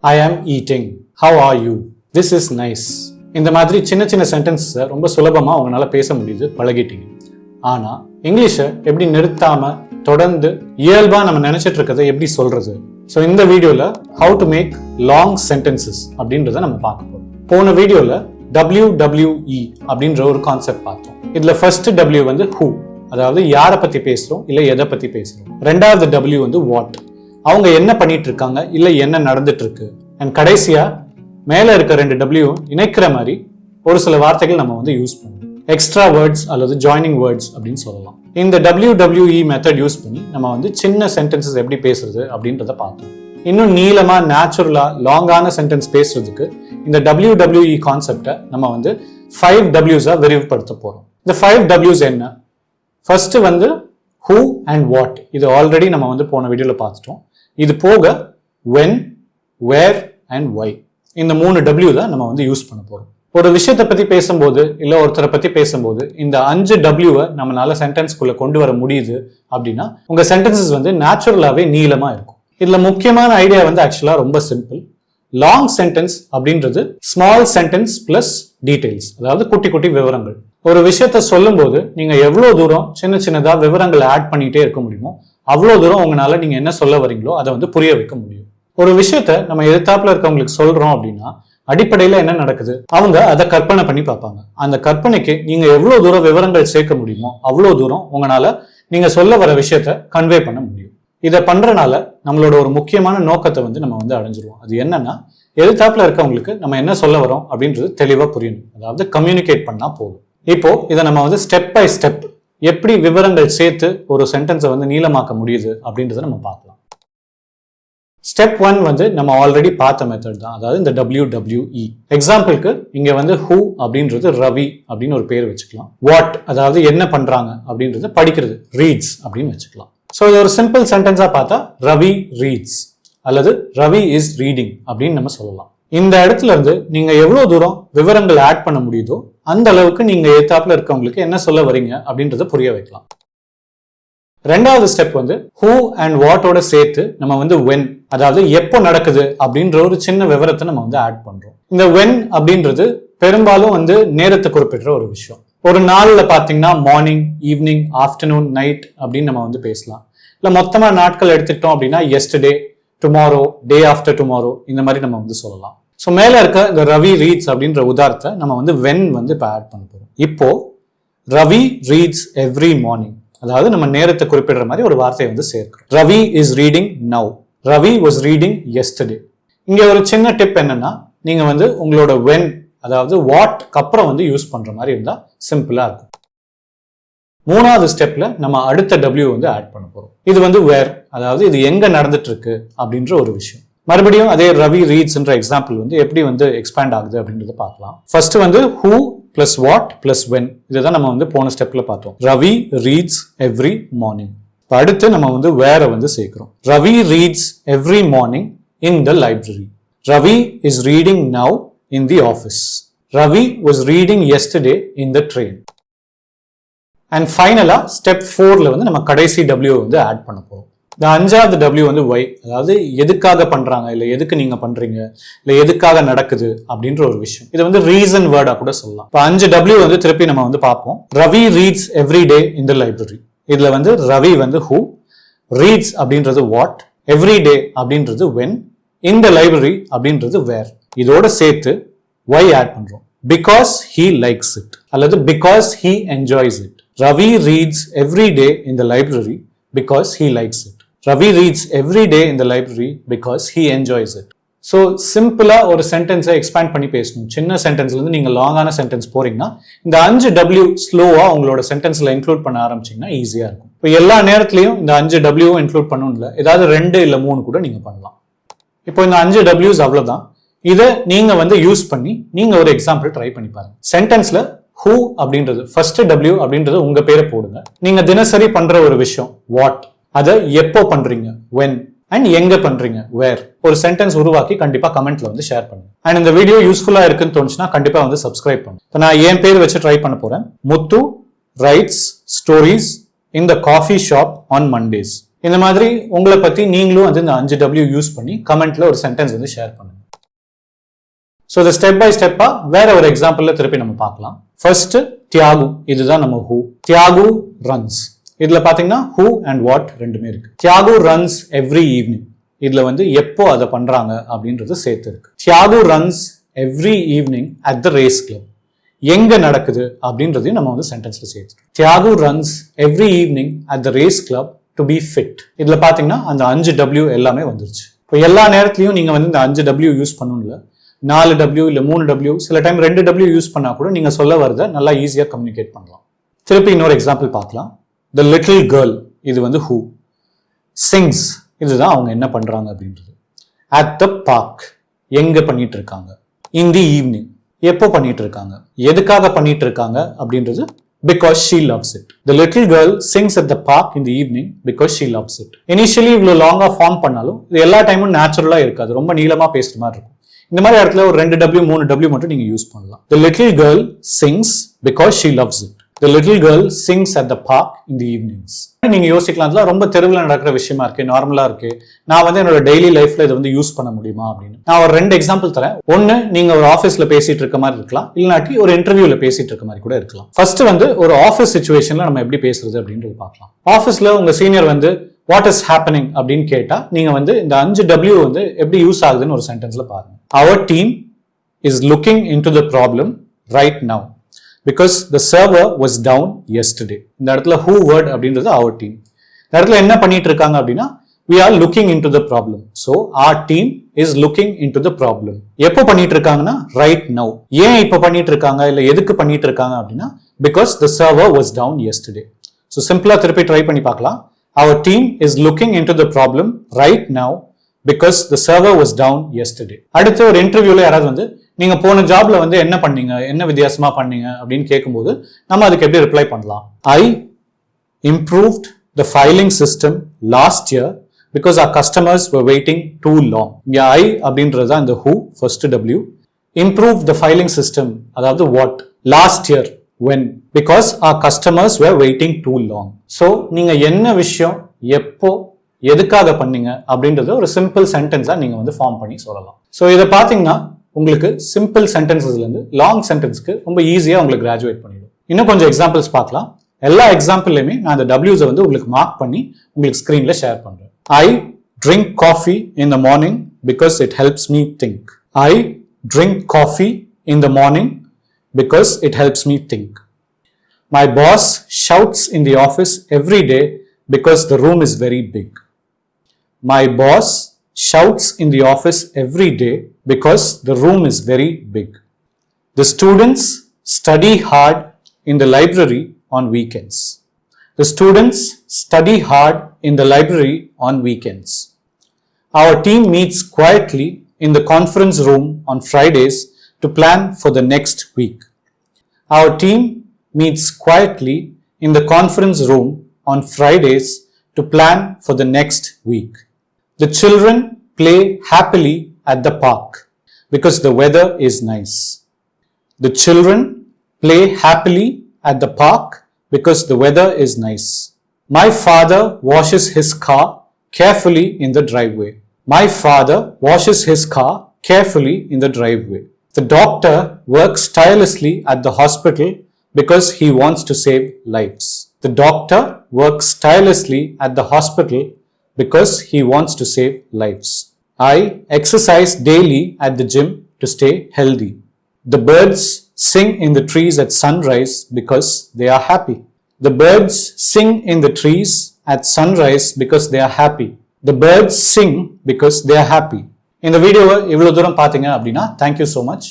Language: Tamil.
I am eating. How are you? This is nice. இந்த மாதிரி சின்ன சின்ன சென்டென்ஸை ரொம்ப சுலபமாக அவங்களால பேச முடியுது, பழகிட்டீங்க. ஆனால் இங்கிலீஷை எப்படி நிறுத்தாமல் தொடர்ந்து இயல்பாக நம்ம நினச்சிட்டு இருக்கிறத எப்படி சொல்கிறது? ஸோ இந்த வீடியோவில் how to make long sentences அப்படின்றத நம்ம பார்க்க போகிறோம். போன வீடியோவில் WWE அப்படின்ற ஒரு கான்செப்ட் பார்த்தோம். இதில் ஃபர்ஸ்ட் W வந்து who, அதாவது யாரை பற்றி பேசுகிறோம் இல்லை எதை பற்றி பேசுகிறோம். ரெண்டாவது W வந்து what, அவங்க என்ன பண்ணிட்டு இருக்காங்க இல்லை என்ன நடந்துட்டு இருக்கு. அண்ட் கடைசியா மேல இருக்க ரெண்டு W இணைக்கிற மாதிரி ஒரு சில வார்த்தைகள் நம்ம வந்து யூஸ் பண்ணுவோம். எக்ஸ்ட்ரா வேர்ட்ஸ் அல்லது ஜாயினிங் வேர்ட்ஸ் அப்படின்னு சொல்லலாம். இந்த WWE மெத்தட் யூஸ் பண்ணி நம்ம வந்து சின்ன சென்டென்சஸ் எப்படி பேசுறது அப்படின்றத பார்த்தோம். இன்னும் நீளமா நேச்சுரலா லாங்கான சென்டென்ஸ் பேசுறதுக்கு இந்த WWE கான்செப்டை நம்ம வந்து 5 W's விரிவுபடுத்த போறோம். இந்த 5 W's என்ன? ஃபர்ஸ்ட் வந்து who and what, இது ஆல்ரெடி நம்ம வந்து போன வீடியோல பார்த்துட்டோம். இது போக when, where and why, இந்த 3 W தான் நம்ம வந்து யூஸ் பண்ண போறோம். ஒரு விஷயத்தை பத்தி பேசும்போது இல்ல ஒருத்தரை பத்தி பேசும்போது இந்த 5 W நம்மளால சென்டென்ஸ்குள்ள கொண்டு வர முடியுது அப்படின்னா உங்க சென்டென்சஸ் வந்து நேச்சுரலாவே நீளமா இருக்கும். இதுல முக்கியமான ஐடியா வந்து ஆக்சுவலா ரொம்ப சிம்பிள். லாங் சென்டென்ஸ் அப்படின்றது ஸ்மால் சென்டென்ஸ் பிளஸ் டீடைல்ஸ், அதாவது குட்டி குட்டி விவரங்கள். ஒரு விஷயத்த சொல்லும் போது நீங்க எவ்வளவு தூரம் சின்ன சின்னதா விவரங்களை ஆட் பண்ணிட்டே இருக்க முடியுமோ அவ்வளவு தூரம் உங்களால நீங்க என்ன சொல்ல வரீங்களோ அதை வந்து புரிய வைக்க முடியும். ஒரு விஷயத்த நம்ம எதிர்த்தாப்புல இருக்கவங்களுக்கு சொல்றோம் அப்படின்னா அடிப்படையில என்ன நடக்குது, அவங்க அதை கற்பனை பண்ணி பார்ப்பாங்க. அந்த கற்பனைக்கு நீங்க எவ்வளவு தூரம் விவரங்கள் சேர்க்க முடியுமோ அவ்வளவு தூரம் உங்களால நீங்க சொல்ல வர விஷயத்த கன்வே பண்ண முடியும். இதை பண்றனால நம்மளோட ஒரு முக்கியமான நோக்கத்தை வந்து நம்ம வந்து அடைஞ்சிருவோம். அது என்னன்னா, எதிர்த்தாப்புல இருக்கவங்களுக்கு நம்ம என்ன சொல்ல வரோம் அப்படின்றது தெளிவா புரியணும். அதாவது கம்யூனிகேட் பண்ணா போதும். இப்போ இதை நம்ம வந்து ஸ்டெப் பை ஸ்டெப் எப்படி விவரங்கள் சேர்த்து ஒரு சென்டென்ஸை வந்து நீளமாக்க முடியுது அப்படின்றத நம்ம பார்க்கலாம். ஸ்டெப் 1 வந்து நம்ம ஆல்ரெடி பார்த்த மெத்தட் தான், அதாவது இந்த WWE. எக்ஸாம்பிளுக்கு இங்க வந்து who அப்படின்றது ரவி அப்படின்னு ஒரு பேர் வச்சுக்கலாம். வாட், அதாவது என்ன பண்றாங்க அப்படின்றது படிக்கிறது, ரீட்ஸ் அப்படின்னு வச்சுக்கலாம். ஸோ இது ஒரு சிம்பிள் சென்டென்ஸா பார்த்தா ரவி ரீட்ஸ் அல்லது ரவி இஸ் ரீடிங் அப்படின்னு நம்ம சொல்லலாம். இந்த இடத்துல இருந்து நீங்க எவ்வளவு தூரம் விவரங்கள் ஆட் பண்ண முடியுதோ அந்த அளவுக்கு நீங்க எதிர்த்தாப்புல இருக்கவங்களுக்கு என்ன சொல்ல வரீங்க அப்படின்றத புரிய வைக்கலாம். ரெண்டாவது ஸ்டெப் வந்து who and whatஓட சேர்த்து நம்ம வந்து when, அதாவது எப்போ நடக்குது அப்படின்ற ஒரு சின்ன விவரத்தை நம்ம வந்து ஆட் பண்றோம். இந்த when அப்படின்றது பெரும்பாலும் வந்து நேரத்தை குறிப்பிடுற ஒரு விஷயம். ஒரு நாள்ல பாத்தீங்கன்னா மார்னிங், ஈவினிங், ஆஃப்டர்நூன், நைட் அப்படின்னு நம்ம வந்து பேசலாம். இல்ல மொத்தமா நாட்கள் எடுத்துக்கிட்டோம் அப்படின்னா yesterday, tomorrow, day after tomorrow, இந்த மாதிரி நம்ம வந்து சொல்லலாம். ஸோ மேல இருக்க இந்த ரவி ரீட்ஸ் அப்படின்ற உதாரணத்தை நம்ம வந்து when வந்து இப்போ ஆட் பண்ண போறோம். இப்போ ரவி ரீட்ஸ் எவ்ரி மார்னிங், அதாவது நம்ம நேரத்தை குறிப்பிடுற மாதிரி ஒரு வார்த்தையை வந்து சேர்க்கிறோம். Ravi is reading now, Ravi was reading yesterday. இங்க ஒரு சின்ன டிப் என்னன்னா, நீங்க வந்து உங்களோட when, அதாவது வாட் அப்புறம் வந்து யூஸ் பண்ற மாதிரி இருந்தா சிம்பிளா இருக்கும். மூணாவது ஸ்டெப்ல நம்ம அடுத்த W வந்து ஆட் பண்ண போறோம். இது வந்து வேர், அதாவது இது எங்க நடந்துட்டு இருக்கு அப்படின்ற ஒரு விஷயம். மறுபடியும் அதே ரவி ரீட்ஸ்ன்ற எக்ஸாம்பிள் வந்து எப்படி வந்து எக்ஸ்பேண்ட் ஆகுது அப்படின்றத பார்க்கலாம். ஃபர்ஸ்ட் வந்து who plus what plus when, இதுதான் நம்ம வந்து போன ஸ்டெப்ல பார்த்தோம். Ravi reads every morning. அடுத்து நம்ம வந்து வேற வந்து சேர்க்கிறோம். Ravi reads every morning in the library. Ravi is reading now in the office. Ravi was reading yesterday in the train. And ஃபைனலா ஸ்டெப் 4ல வந்து நம்ம கடைசி W வந்து ஆட் பண்ண போறோம். இந்த 5வது W வந்து why, அதாவது எதுக்காக பண்றாங்க, இல்ல எதுக்கு நீங்க பண்றீங்க, இல்ல எதுக்காக நடக்குது அப்படின்ற ஒரு விஷயம். இது வந்து ரீசன் வேர்டா கூட சொல்லலாம். இப்போ 5 W வந்து திருப்பி நம்ம வந்து பார்ப்போம். ரவி ரீட்ஸ் எவ்ரி டே இன் த லைப்ரரி. இதுல வந்து ரவி வந்து who, ரீட்ஸ் அப்படின்றது what, எவ்ரி டே அப்படின்றது when, in the library அப்படின்றது where. இதோட சேர்த்து why ஆட் பண்றோம். Because he likes it அல்லது because he enjoys it. Ravi reads every day in the library because he likes it. Ravi reads every day in the library because he enjoys it. So சிம்பிளா ஒரு சென்டென்ஸை எக்ஸ்பேண்ட் பண்ணி பேசணும். சின்ன சென்டென்ஸ்ல இருந்து நீங்க லாங்கான சென்டென்ஸ் போறீங்கன்னா இந்த 5 W ஸ்லோவா உங்களோட சென்டென்ஸ்ல இன்க்ளூட் பண்ண ஆரம்பிச்சீங்கன்னா ஈஸியா இருக்கும். இப்போ எல்லா நேரத்திலையும் இந்த 5 W இன்க்ளூட் பண்ணணும் இல்லை, ஏதாவது 2 இல்ல 3 கூட நீங்க பண்ணலாம். இப்போ இந்த 5 W's அவ்வளவுதான். இதை நீங்க வந்து யூஸ் பண்ணி நீங்க ஒரு எக்ஸாம்பிள் ட்ரை பண்ணி பாருங்க. சென்டென்ஸ்ல who அப்படின்றது ஃபர்ஸ்ட் W அப்படின்றது உங்க பேரை போடுங்க. நீங்க தினசரி பண்ற ஒரு விஷயம் வாட், அதை எப்போ பண்றீங்க when, அண்ட் எங்க பண்றீங்க வேர். ஒரு சென்டென்ஸ் உருவாக்கி கண்டிப்பா கமெண்ட்ல வந்து ஷேர் பண்ணுங்க. அண்ட் இந்த வீடியோ யூஸ்ஃபுல்லா இருக்குன்னு தோணுச்சுன்னா கண்டிப்பா வந்து சப்ஸ்கிரைப் பண்ணுங்க. இப்போ நான் என் பேர் வச்சு ட்ரை பண்ண போறேன். Muthu writes stories in the coffee shop on Mondays. இந்த மாதிரி உங்களை பத்தி நீங்களும் வந்து இந்த 5W யூஸ் பண்ணி கமெண்ட்ல ஒரு சென்டென்ஸ் வந்து ஷேர் பண்ணுங்க. ஸோ இதை ஸ்டெப் பை ஸ்டெப்பா வேற ஒரு எக்ஸாம்பிள்ல திருப்பி நம்ம பார்க்கலாம். ஃபர்ஸ்ட் தியாகு, இதுதான் நம்ம ஹூ. தியாகு ரன்ஸ். இதுல பாத்தீங்கன்னா ஹூ அண்ட் வாட் ரெண்டுமே இருக்கு. தியாகு ரன்ஸ் எவ்ரி ஈவினிங், இதுல வந்து எப்போ அதை பண்றாங்க அப்படின்றது சேர்த்து இருக்கு. Thiyagu runs every evening at the race club, எங்க நடக்குது அப்படின்றதையும் நம்ம வந்து சென்டென்ஸ்ல சேர்த்து. Thiyagu runs every evening at the race club to be fit. இதுல பாத்தீங்கன்னா அந்த 5W எல்லாமே வந்துருச்சு. இப்போ எல்லா நேரத்திலையும் நீங்க வந்து இந்த 5W யூஸ் பண்ணணும்ல, 4W இல்ல 3W, சில டைம் 2W யூஸ் பண்ணா கூட நீங்க சொல்ல வரத நல்லா ஈஸியா கம்யூனிகேட் பண்ணலாம். திருப்பி இன்னொரு எக்ஸாம்பிள் பார்க்கலாம். The little girl, இது வந்து who. Sings, இதுதான் அவங்க என்ன பண்றாங்க அப்படின்றது. At the park, எங்க பண்ணிட்டு இருக்காங்க. In the evening, எப்போ பண்ணிட்டு இருக்காங்க, எதுக்காக பண்ணிட்டு இருக்காங்க அப்படின்றது because she loves it. The little girl sings at the park in the evening because she loves it. Initially இவ்வளவு லாங்கா ஃபார்ம் பண்ணாலும் இது எல்லா டைமும் நேச்சுரலா இருக்காது, ரொம்ப நீளமா பேசுற மாதிரி இருக்கும். இந்த மாதிரி இடத்துல ஒரு 2W 3W மட்டும் நீங்க யூஸ் பண்ணலாம். The little girl sings because she loves it. The little girl sings at the park in the evenings. நீங்க யோசிக்கலாம், அதெல்லாம் ரொம்ப தெருவில் நடக்கிற விஷயமா இருக்கு, நார்மலா இருக்கு, நான் வந்து என்னோட டெய்லி லைஃப்ல இதை வந்து யூஸ் பண்ண முடியுமா அப்படின்னு. நான் ஒரு 2 எக்ஸாம்பிள் தரேன். ஒன்னு, நீங்க ஒரு ஆஃபீஸ்ல பேசிட்டு இருக்க மாதிரி இருக்கலாம், இல்லாட்டி ஒரு இன்டர்வியூல பேசிட்டு இருக்க மாதிரி கூட இருக்கலாம். ஃபர்ஸ்ட் வந்து ஒரு ஆஃபீஸ் சிச்சுவேஷன்ல நம்ம எப்படி பேசுறது அப்படின்றது பார்க்கலாம். ஆஃபீஸ்ல உங்க சீனியர் வந்து வாட் இஸ் ஹேப்பனிங் அப்படின்னு கேட்டா நீங்க வந்து இந்த 5W வந்து எப்படி யூஸ் ஆகுதுன்னு ஒரு சென்டென்ஸ்ல பாருங்க. Our team is looking into the problem right now because the server was down yesterday. இந்த இடத்துல who word அப்படின்றது our team. இந்த இடத்துல என்ன பண்ணிட்டு இருக்காங்க அப்படின்னா we are looking into the problem. So our team is looking into the problem. எப்போ பண்ணிட்டு இருக்காங்கன்னா right now. ஏன் இப்போ பண்ணிட்டு இருக்காங்க இல்ல எதுக்கு பண்ணிட்டு இருக்காங்க அப்படின்னா because the server was down yesterday. So சிம்பிளா திருப்பி ட்ரை பண்ணி பார்க்கலாம். Our team is looking into the problem right now because the server was down yesterday. அடுத்து ஒரு இன்டர்வியூல யாராவது வந்து நீங்க போன ஜாப்ல வந்து என்ன பண்ணீங்க, என்ன வித்தியாசமா பண்ணீங்க அப்படின்னு கேட்கும்போது நம்ம அதுக்கு எப்படி ரிப்ளை பண்ணலாம். I improved the filing system last year because our customers were waiting too long. இங்க I அப்படின்றது இந்த who, first W. Improved the filing system, அதாவது what. Last year, when. Because our customers were waiting too long. So நீங்க என்ன விஷயம் எப்போ எதுக்காக பண்ணீங்க அப்படின்றத ஒரு சிம்பிள் சென்டென்ஸா நீங்க வந்து ஃபார்ம் பண்ணி சொல்லலாம். ஸோ இதை பார்த்தீங்கன்னா உங்களுக்கு சிம்பிள் சென்டென்சஸ்ல இருந்து லாங் சென்டென்ஸ்க்கு ரொம்ப ஈஸியா உங்களுக்கு கிராஜுவேட் பண்ணிடும். இன்னும் கொஞ்சம் எக்ஸாம்பிள்ஸ் பார்க்கலாம். எல்லா எக்ஸாம்பிள்லையுமே நான் அந்த W's வந்து உங்களுக்கு மார்க் பண்ணி உங்களுக்கு ஸ்கிரீன்ல ஷேர் பண்றேன். I drink coffee in the morning because it helps me think. I drink coffee in the morning because it helps me think. My boss shouts in the office every day because the room is very big. My boss shouts in the office every day because the room is very big. The students study hard in the library on weekends. The students study hard in the library on weekends. Our team meets quietly in the conference room on Fridays to plan for the next week. Our team meets quietly in the conference room on Fridays to plan for the next week. The children play happily at the park because the weather is nice. The children play happily at the park because the weather is nice. My father washes his car carefully in the driveway. My father washes his car carefully in the driveway. The doctor works tirelessly at the hospital because he wants to save lives. The doctor works tirelessly at the hospital because he wants to save lives. I exercise daily at the gym to stay healthy. The birds sing in the trees at sunrise because they are happy. The birds sing in the trees at sunrise because they are happy. The birds sing because they are happy. இந்த வீடியோவை இவ்வளவு தூரம் பார்த்தீங்க அப்படின்னா thank you so much.